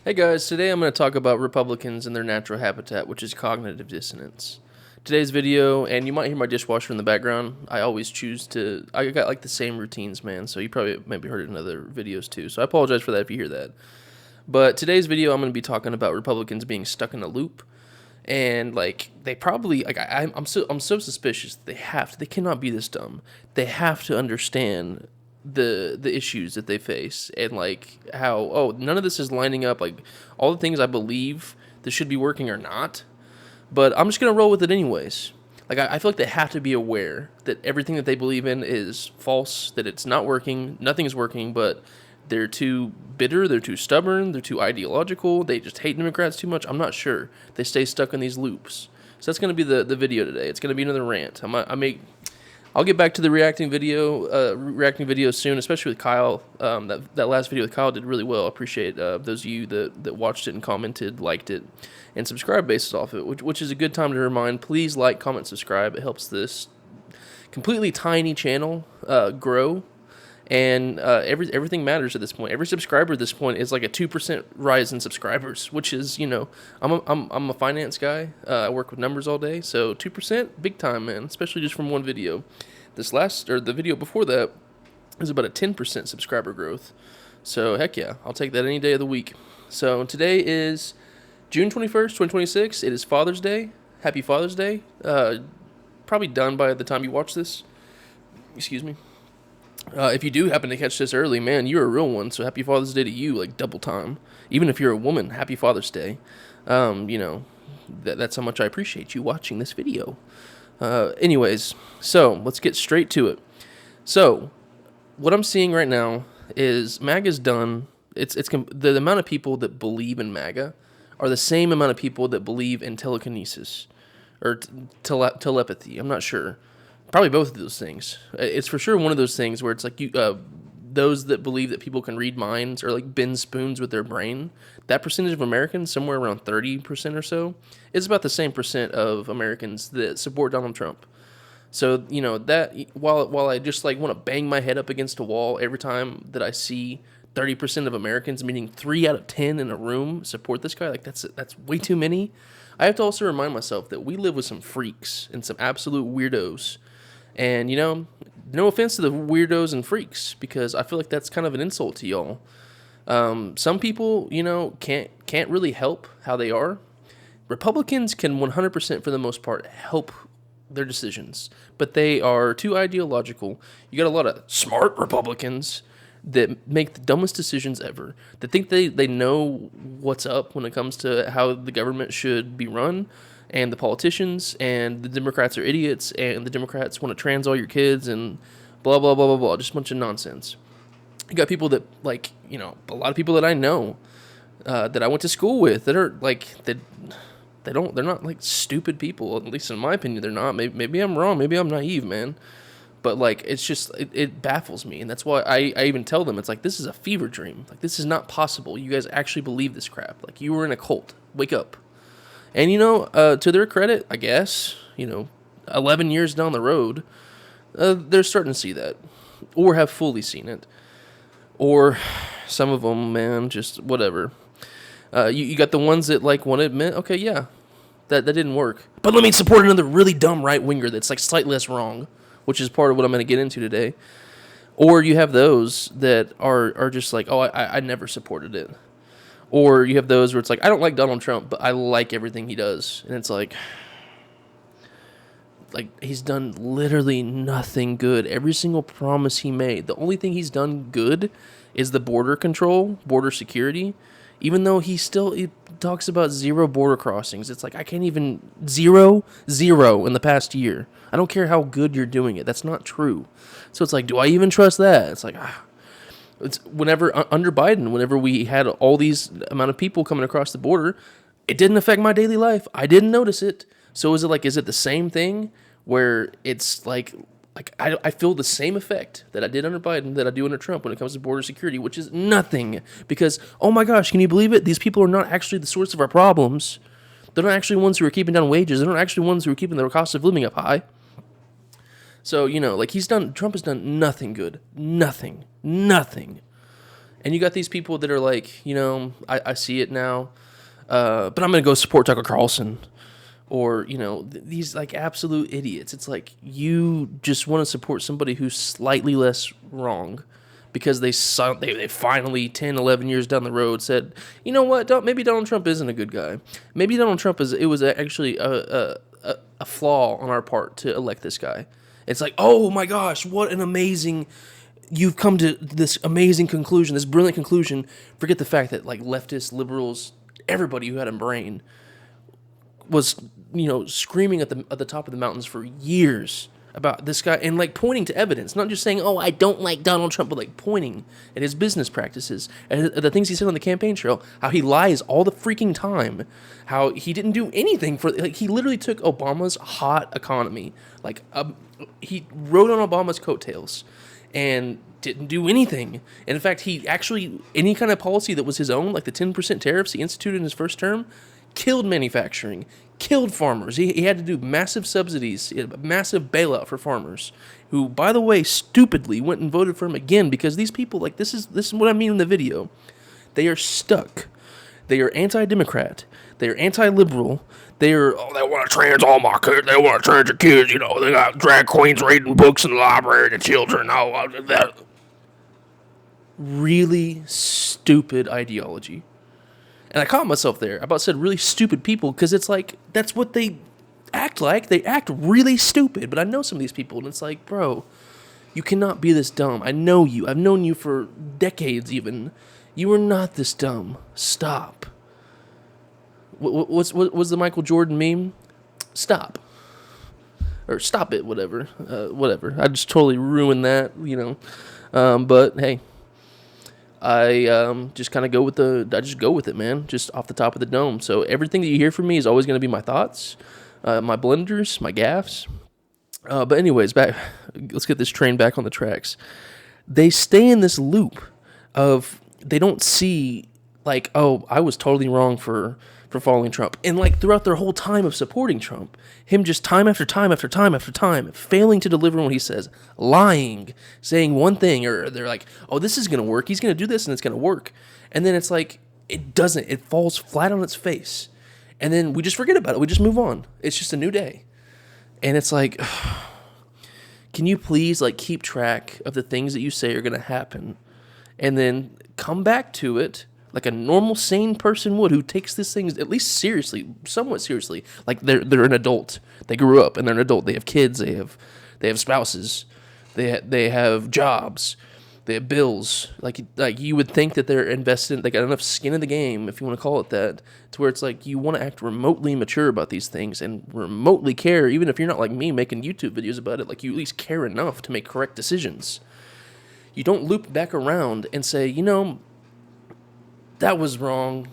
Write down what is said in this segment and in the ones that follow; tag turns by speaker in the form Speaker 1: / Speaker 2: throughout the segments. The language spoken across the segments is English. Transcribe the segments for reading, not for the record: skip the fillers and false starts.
Speaker 1: Hey guys, today I'm going to talk about Republicans and their natural habitat, which is cognitive dissonance. Today's video, and you might hear my dishwasher in the background. I always choose to, I got like the same routines, man, so you probably maybe heard it in other videos too, so I apologize for that if you hear that. But today's video, I'm going to be talking about Republicans being stuck in a loop, and like they probably, like I'm so suspicious that they cannot be this dumb. They have to understand the issues that they face and like how none of this is lining up, like all the things I believe that should be working are not, but I'm just gonna roll with it anyways. Like I feel like they have to be aware that everything that they believe in is false, that it's not working, nothing is working, but they're too bitter, they're too stubborn, they're too ideological, they just hate Democrats too much. I'm not sure. They stay stuck in these loops. So that's going to be the video today. It's going to be another rant. I'll get back to the reacting video soon, especially with Kyle. That last video with Kyle did really well. I appreciate those of you that watched it and commented, liked it, and subscribed based off it, which is a good time to remind. Please like, comment, subscribe. It helps this completely tiny channel grow. And everything matters at this point. Every subscriber at this point is like a 2% rise in subscribers, which is, I'm a finance guy. I work with numbers all day, so 2%, big time, man. Especially just from one video. The video before that is about a 10% subscriber growth. So heck yeah, I'll take that any day of the week. So today is June 21st, 2026. It is Father's Day. Happy Father's Day. Probably done by the time you watch this. Excuse me. If you do happen to catch this early, man, you're a real one. So happy Father's Day to you, like double time. Even if you're a woman, happy Father's Day. That's how much I appreciate you watching this video. Anyways, so let's get straight to it. So what I'm seeing right now is MAGA's done. The amount of people that believe in MAGA are the same amount of people that believe in telekinesis or telepathy. I'm not sure. Probably both of those things. It's for sure one of those things where it's like those that believe that people can read minds or like bend spoons with their brain. That percentage of Americans, somewhere around 30% or so, is about the same percent of Americans that support Donald Trump. So that while I just like want to bang my head up against a wall every time that I see 30% of Americans, meaning 3 out of 10 in a room, support this guy, like that's way too many. I have to also remind myself that we live with some freaks and some absolute weirdos. And, no offense to the weirdos and freaks, because I feel like that's kind of an insult to y'all. Some people, can't really help how they are. Republicans can 100% for the most part help their decisions, but they are too ideological. You got a lot of smart Republicans that make the dumbest decisions ever, that think they know what's up when it comes to how the government should be run, and the politicians, and the Democrats are idiots, and the Democrats want to trans all your kids, and blah, blah, blah, blah, blah, just a bunch of nonsense. You got people that, like, a lot of people that I know, that I went to school with, that are, like, they're not, like, stupid people, at least in my opinion, they're not. Maybe I'm wrong, maybe I'm naive, man. But, like, it's just, it baffles me, and that's why I even tell them, it's like, this is a fever dream. Like, this is not possible. You guys actually believe this crap. Like, you were in a cult. Wake up. And, to their credit, I guess, 11 years down the road, they're starting to see that. Or have fully seen it. Or some of them, man, just whatever. You got the ones that, like, want to admit, okay, yeah, that didn't work. But let me support another really dumb right-winger that's, like, slightly less wrong, which is part of what I'm going to get into today. Or you have those that are just like, oh, I never supported it. Or you have those where it's like, I don't like Donald Trump, but I like everything he does. And it's like he's done literally nothing good. Every single promise he made, the only thing he's done good is the border control, border security. Even though he talks about 0 border crossings. It's like, I can't even, 0 in the past year. I don't care how good you're doing it. That's not true. So it's like, do I even trust that? It's like, It's under Biden, whenever we had all these amount of people coming across the border, it didn't affect my daily life. I didn't notice it. So is it the same thing where it's like I feel the same effect that I did under Biden that I do under Trump when it comes to border security, which is nothing, because, oh my gosh, can you believe it? These people are not actually the source of our problems. They're not actually ones who are keeping down wages. They're not actually ones who are keeping their cost of living up high. So, Trump has done nothing good. Nothing. And you got these people that are like, I see it now, but I'm going to go support Tucker Carlson. Or, these like absolute idiots. It's like you just want to support somebody who's slightly less wrong because they finally 10, 11 years down the road said, you know what, maybe Donald Trump isn't a good guy. Maybe Donald Trump was actually a flaw on our part to elect this guy. It's like, oh my gosh, what an amazing, you've come to this amazing conclusion, this brilliant conclusion. Forget the fact that like leftists, liberals, everybody who had a brain was, screaming at the top of the mountains for years about this guy and like pointing to evidence, not just saying, oh, I don't like Donald Trump, but like pointing at his business practices and the things he said on the campaign trail, how he lies all the freaking time, how he didn't do anything he literally took Obama's hot economy. He rode on Obama's coattails and didn't do anything. And in fact, he actually, any kind of policy that was his own, like the 10% tariffs he instituted in his first term, killed manufacturing, killed farmers. He had to do massive subsidies, a massive bailout for farmers, who, by the way, stupidly went and voted for him again because these people, like, this is what I mean in the video. They are stuck. They are anti-democrat. They are anti-liberal. They want to trans all my kids. They want to trans your kids. They got drag queens reading books in the library to children. That really stupid ideology. And I caught myself there. I about said really stupid people because it's like, that's what they act like. They act really stupid. But I know some of these people, and it's like, bro, you cannot be this dumb. I know you. I've known you for decades even. You are not this dumb. Stop. What's the Michael Jordan meme? Stop. Or stop it, whatever. Whatever. I just totally ruined that, But, hey. I just kind of go with it, man, just off the top of the dome. So everything that you hear from me is always going to be my thoughts, my blunders, my gaffes. But anyways, let's get this train back on the tracks. They stay in this loop of they don't see like, oh, I was totally wrong for following Trump. And like throughout their whole time of supporting Trump, him just time after time after time after time, failing to deliver on what he says, lying, saying one thing, or they're like, oh, this is going to work. He's going to do this and it's going to work. And then it's like, it doesn't. It falls flat on its face. And then we just forget about it. We just move on. It's just a new day. And it's like, can you please like keep track of the things that you say are going to happen and then come back to it like a normal, sane person would, who takes these things at least seriously, somewhat seriously. Like they're an adult. They grew up and they're an adult. They have kids. They have spouses. They have jobs. They have bills. Like you would think that they're invested. They got enough skin in the game, if you want to call it that, to where it's like you want to act remotely mature about these things and remotely care, even if you're not like me making YouTube videos about it. Like you at least care enough to make correct decisions. You don't loop back around and say, that was wrong.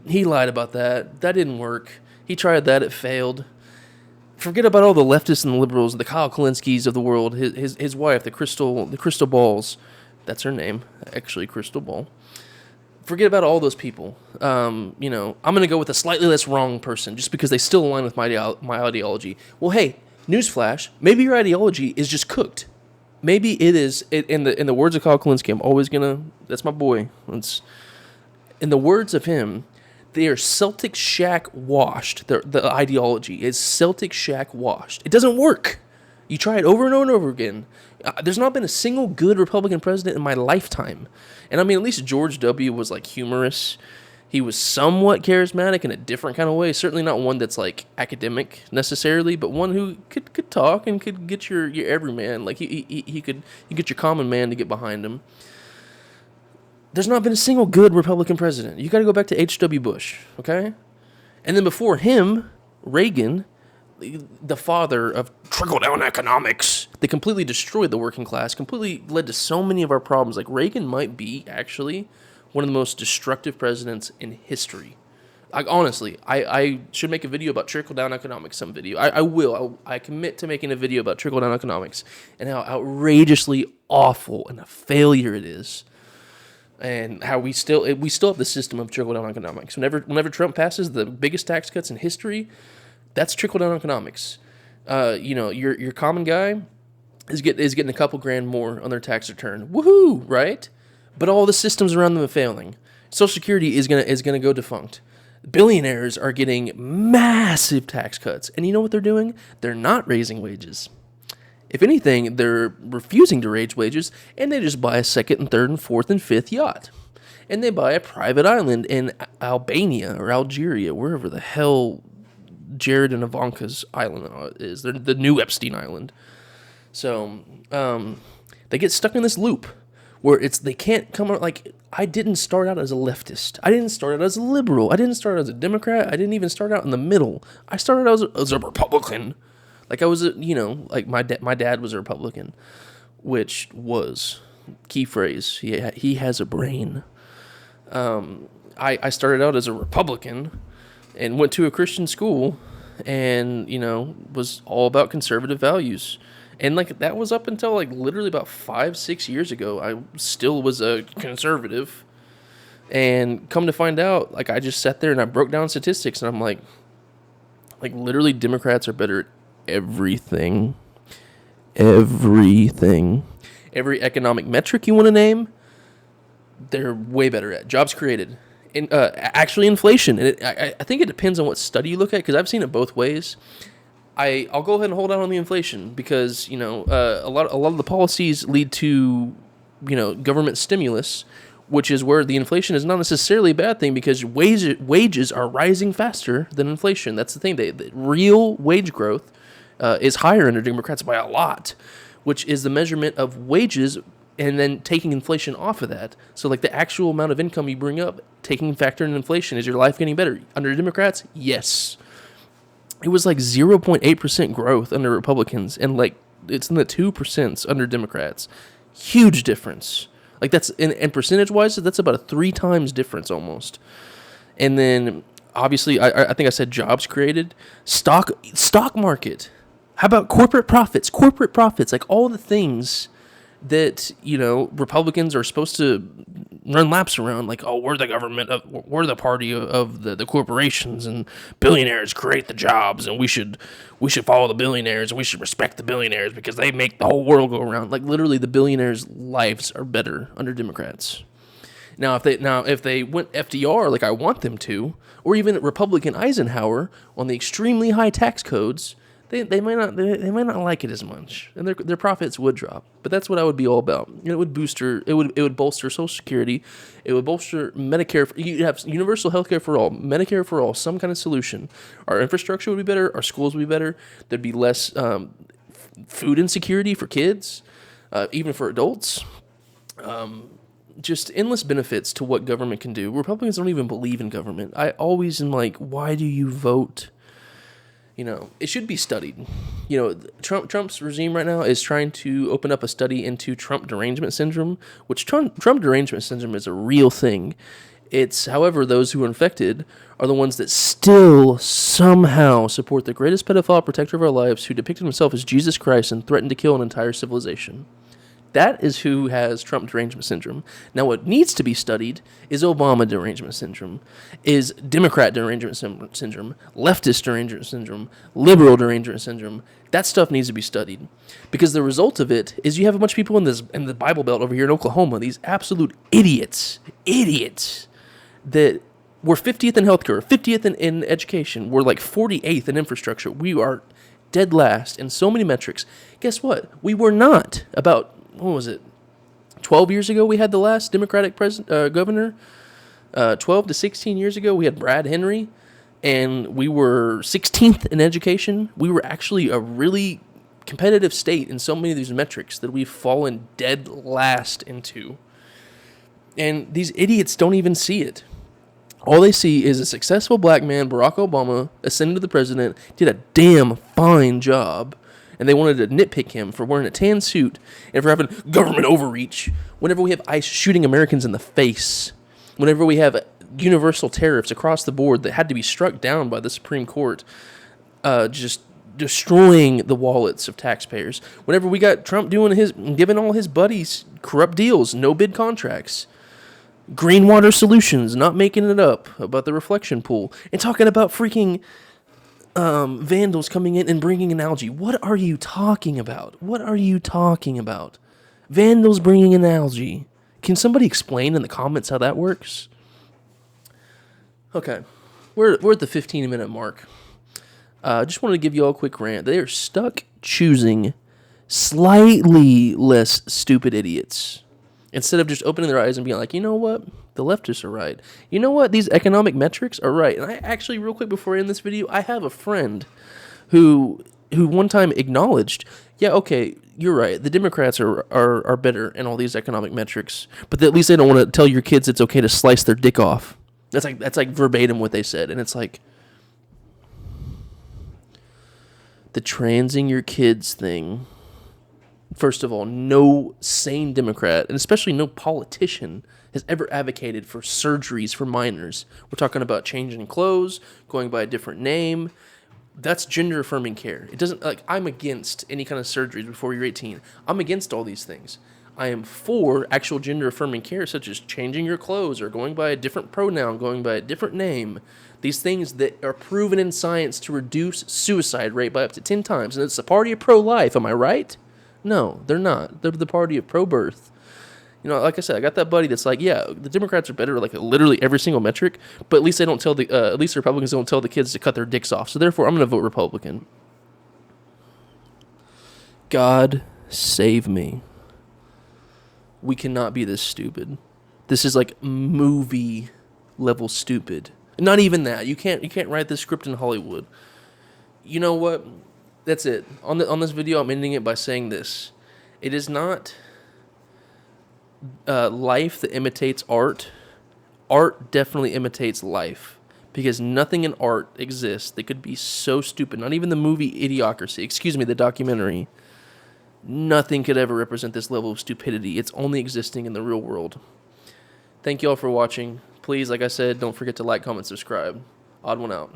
Speaker 1: He lied about that. That didn't work. He tried that. It failed. Forget about all the leftists and the liberals, the Kyle Kalinskis of the world. His wife, the Crystal Balls. That's her name, actually, Crystal Ball. Forget about all those people. I'm going to go with a slightly less wrong person just because they still align with my ideology. Well, hey, newsflash. Maybe your ideology is just cooked. Maybe it is. In the words of Kyle Kalinske, I'm always gonna. That's my boy. In the words of him, they are Celtic Shack washed. The ideology is Celtic Shack washed. It doesn't work. You try it over and over and over again. There's not been a single good Republican president in my lifetime. And I mean, at least George W. was like humorous. He was somewhat charismatic in a different kind of way. Certainly not one that's like academic necessarily, but one who could talk and could get your everyman. Like he could get your common man to get behind him. There's not been a single good Republican president. You got to go back to H.W. Bush, okay? And then before him, Reagan, the father of trickle-down economics, that completely destroyed the working class, completely led to so many of our problems. Like, Reagan might be, actually, one of the most destructive presidents in history. Like, honestly, I should make a video about trickle-down economics, some video. I will. I commit to making a video about trickle-down economics and how outrageously awful and a failure it is. And how we still have the system of trickle-down economics. Whenever Trump passes the biggest tax cuts in history, that's trickle-down economics. Your common guy is getting a couple grand more on their tax return. Woohoo, right? but all the systems around them are failing. Social Security is gonna go defunct. Billionaires are getting massive tax cuts, and you know what they're doing? They're not raising wages. If anything, they're refusing to raise wages, and they just buy a second and third and fourth and fifth yacht. And they buy a private island in Albania or Algeria, wherever the hell Jared and Ivanka's island is. They're the new Epstein Island. So they get stuck in this loop where they can't come out. Like, I didn't start out as a leftist. I didn't start out as a liberal. I didn't start out as a Democrat. I didn't even start out in the middle. I started out as a Republican. Like, I was, like my dad was a Republican, which was, key phrase, he has a brain. I started out as a Republican and went to a Christian school and, was all about conservative values. And, like, that was up until, like, literally about 5-6 years ago. I still was a conservative. And come to find out, like, I just sat there and I broke down statistics and I'm like, literally Democrats are better at everything. Every economic metric you want to name, they're way better at. Jobs created. Actually inflation. And I think it depends on what study you look at, because I've seen it both ways. I'll go ahead and hold out on the inflation because, a lot of the policies lead to, government stimulus, which is where the inflation is not necessarily a bad thing because wages are rising faster than inflation. That's the thing. The real wage growth is higher under Democrats by a lot, which is the measurement of wages and then taking inflation off of that. So, like, the actual amount of income you bring up, taking factor in inflation, is your life getting better? Under Democrats, yes. It was like 0.8% growth under Republicans, and, like, it's in the 2% under Democrats. Huge difference. Like, that's, and percentage-wise, that's about a 3 times difference almost. And then, obviously, I think I said jobs created. Stock market. How about corporate profits? Like, all the things that, Republicans are supposed to run laps around, like, we're the government, we're the party of the corporations, and billionaires create the jobs, and we should follow the billionaires, and we should respect the billionaires because they make the whole world go around. Like, literally, the billionaires' lives are better under Democrats. Now, if they went FDR like I want them to, or even Republican Eisenhower on the extremely high tax codes, They might not like it as much, and their profits would drop. But that's what I would be all about. It would bolster Social Security, it would bolster Medicare. You'd have universal health care for all, Medicare for all, some kind of solution. Our infrastructure would be better, our schools would be better. There'd be less food insecurity for kids, even for adults. Just endless benefits to what government can do. Republicans don't even believe in government. I always am like, why do you vote? It should be studied. Trump's regime right now is trying to open up a study into Trump derangement syndrome, which Trump derangement syndrome is a real thing. It's, however, those who are infected are the ones that still somehow support the greatest pedophile protector of our lives, who depicted himself as Jesus Christ and threatened to kill an entire civilization. That is who has Trump derangement syndrome. Now, what needs to be studied is Obama derangement syndrome, is Democrat derangement syndrome, leftist derangement syndrome, liberal derangement syndrome. That stuff needs to be studied, because the result of it is you have a bunch of people in the Bible Belt over here in Oklahoma, these absolute idiots, that we're 50th in healthcare, 50th in education, we're like 48th in infrastructure. We are dead last in so many metrics. Guess what? We were not about. What was it? 12 years ago, we had the last Democratic governor. 12 to 16 years ago, we had Brad Henry, and we were 16th in education. We were actually a really competitive state in so many of these metrics that we've fallen dead last into. And these idiots don't even see it. All they see is a successful black man, Barack Obama, ascended to the president, did a damn fine job, and they wanted to nitpick him for wearing a tan suit and for having government overreach whenever we have ICE shooting Americans in the face, whenever we have universal tariffs across the board that had to be struck down by the Supreme Court, just destroying the wallets of taxpayers, whenever we got Trump giving all his buddies corrupt deals, no bid contracts, green water solutions, not making it up about the reflection pool, and talking about freaking vandals coming in and bringing an algae. What are you talking about? Vandals bringing an algae. Can somebody explain in the comments how that works? Okay, we're at the 15-minute mark. Just wanted to give you all a quick rant. They are stuck choosing slightly less stupid idiots instead of just opening their eyes and being like, you know what? The leftists are right. You know what? These economic metrics are right. And I actually, real quick before I end this video, I have a friend who one time acknowledged, yeah, okay, you're right. The Democrats are better in all these economic metrics, but at least they don't want to tell your kids it's okay to slice their dick off. That's like verbatim what they said, and it's like the transing your kids thing. First of all, no sane Democrat, and especially no politician, has ever advocated for surgeries for minors. We're talking about changing clothes, going by a different name. That's gender affirming care. It doesn't, like, I'm against any kind of surgeries before you're 18. I'm against all these things. I am for actual gender affirming care, such as changing your clothes or going by a different pronoun, going by a different name. These things that are proven in science to reduce suicide rate by up to 10 times. And it's the party of pro-life, am I right? No, they're not. They're the party of pro-birth. You know, like I said, I got that buddy that's like, yeah, the Democrats are better at like literally every single metric, but at least they don't tell at least the Republicans don't tell the kids to cut their dicks off. So therefore, I'm going to vote Republican. God save me. We cannot be this stupid. This is like movie level stupid. Not even that. You can't write this script in Hollywood. You know what? That's it. On this video, I'm ending it by saying this. It is not life that imitates art. Art definitely imitates life. Because nothing in art exists that could be so stupid. Not even the movie Idiocracy. Excuse me, the documentary. Nothing could ever represent this level of stupidity. It's only existing in the real world. Thank you all for watching. Please, like I said, don't forget to like, comment, subscribe. Odd one out.